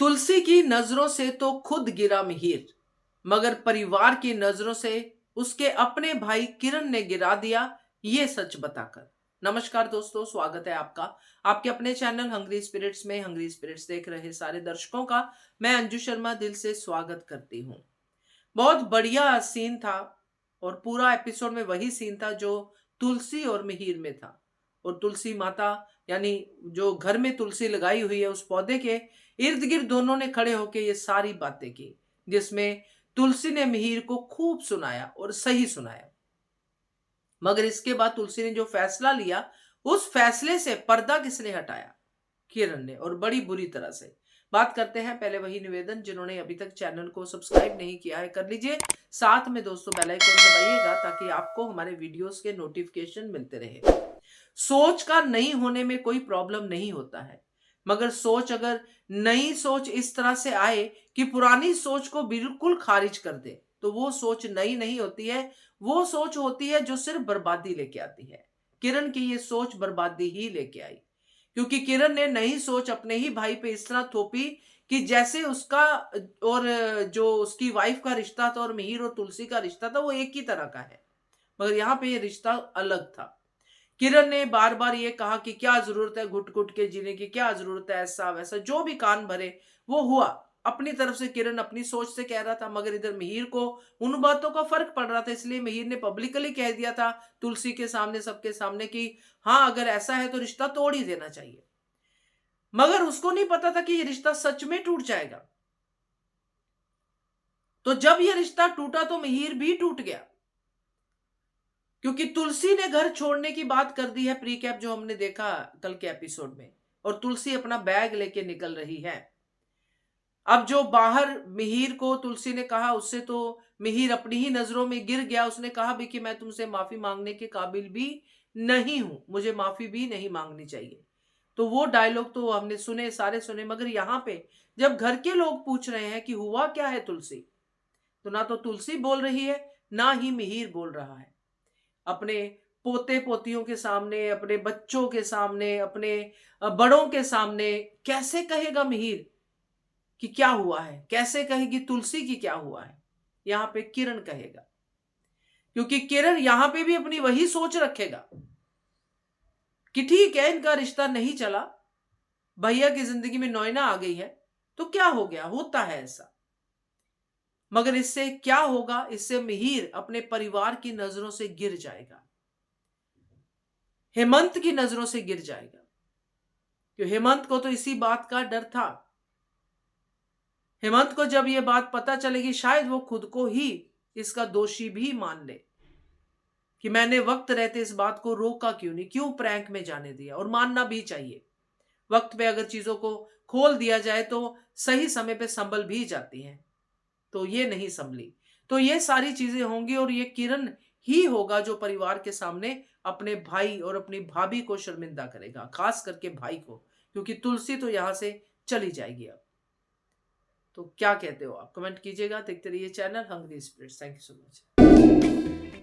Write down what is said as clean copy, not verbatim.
तुलसी की नजरों से तो खुद गिरा मिहिर, मगर परिवार की नजरों से उसके अपने भाई किरण ने गिरा दिया, ये सच बताकर। नमस्कार दोस्तों, स्वागत है आपका आपके अपने चैनल हंग्री स्पिरिट्स में। हंग्री स्पिरिट्स देख रहे सारे दर्शकों का मैं अंजू शर्मा दिल से स्वागत करती हूँ। बहुत बढ़िया सीन था और पूरा एपिसोड में वही सीन था जो तुलसी और मिहिर में था। और तुलसी माता यानी जो घर में तुलसी लगाई हुई है उस पौधे के इर्द गिर्द दोनों ने खड़े होकर ये सारी बातें की, जिसमें तुलसी ने मिहिर को खूब सुनाया और सही सुनाया। मगर इसके बाद तुलसी ने जो फैसला लिया, उस फैसले से पर्दा किसने हटाया? किरण ने, और बड़ी बुरी तरह से। बात करते हैं, पहले वही निवेदन, जिन्होंने अभी तक चैनल को सब्सक्राइब नहीं किया है कर लीजिए, साथ में दोस्तों बेल आइकन दबाइएगा ताकि आपको हमारे वीडियोस के नोटिफिकेशन मिलते रहे। सोच का नहीं होने में कोई प्रॉब्लम नहीं होता है, मगर सोच अगर नई सोच इस तरह से आए कि पुरानी सोच को बिल्कुल खारिज कर दे, तो वो सोच नई नहीं होती है, वो सोच होती है जो सिर्फ बर्बादी लेके आती है। किरण की ये सोच बर्बादी ही लेके आई, क्योंकि किरण ने नई सोच अपने ही भाई पे इस तरह थोपी कि जैसे उसका और जो उसकी वाइफ का रिश्ता था और मिहिर और तुलसी का रिश्ता था वो एक ही तरह का है, मगर यहाँ पे ये रिश्ता अलग था। किरण ने बार बार ये कहा कि क्या जरूरत है घुट घुट के जीने की, क्या जरूरत है ऐसा वैसा, जो भी कान भरे वो हुआ। अपनी तरफ से किरण अपनी सोच से कह रहा था, मगर इधर मिहिर को उन बातों का फर्क पड़ रहा था, इसलिए मिहिर ने पब्लिकली कह दिया था तुलसी के सामने, सबके सामने, कि हाँ अगर ऐसा है तो रिश्ता तोड़ ही देना चाहिए। मगर उसको नहीं पता था कि ये रिश्ता सच में टूट जाएगा। तो जब ये रिश्ता टूटा तो मिहिर भी टूट गया, क्योंकि तुलसी ने घर छोड़ने की बात कर दी है, प्री कैप जो हमने देखा कल के एपिसोड में, और तुलसी अपना बैग लेके निकल रही है। अब जो बाहर मिहिर को तुलसी ने कहा, उससे तो मिहिर अपनी ही नजरों में गिर गया। उसने कहा भी कि मैं तुमसे माफी मांगने के काबिल भी नहीं हूं, मुझे माफी भी नहीं मांगनी चाहिए। तो वो डायलॉग तो हमने सुने, सारे सुने, मगर यहाँ पे जब घर के लोग पूछ रहे हैं कि हुआ क्या है तुलसी, तो ना तो तुलसी बोल रही है ना ही मिहिर बोल रहा है। अपने पोते पोतियों के सामने, अपने बच्चों के सामने, अपने बड़ों के सामने कैसे कहेगा मिहिर कि क्या हुआ है? कैसे कहेगी तुलसी की क्या हुआ है? यहां पे किरण कहेगा, क्योंकि किरण यहां पे भी अपनी वही सोच रखेगा कि ठीक है इनका रिश्ता नहीं चला, भैया की जिंदगी में नौयना आ गई है तो क्या हो गया, होता है ऐसा। मगर इससे क्या होगा? इससे मिहिर अपने परिवार की नजरों से गिर जाएगा, हेमंत की नजरों से गिर जाएगा। क्यों? हेमंत को तो इसी बात का डर था। हेमंत को जब यह बात पता चलेगी, शायद वो खुद को ही इसका दोषी भी मान ले कि मैंने वक्त रहते इस बात को रोका क्यों नहीं, क्यों प्रैंक में जाने दिया। और मानना भी चाहिए, वक्त पे अगर चीजों को खोल दिया जाए तो सही समय पे संभल भी जाती हैं। तो ये नहीं संभली, तो ये सारी चीजें होंगी और ये किरण ही होगा जो परिवार के सामने अपने भाई और अपनी भाभी को शर्मिंदा करेगा, खास करके भाई को, क्योंकि तुलसी तो यहां से चली जाएगी अब। तो क्या कहते हो आप? कमेंट कीजिएगा। देखते रहिए channel hungry spirits. Thank you so much.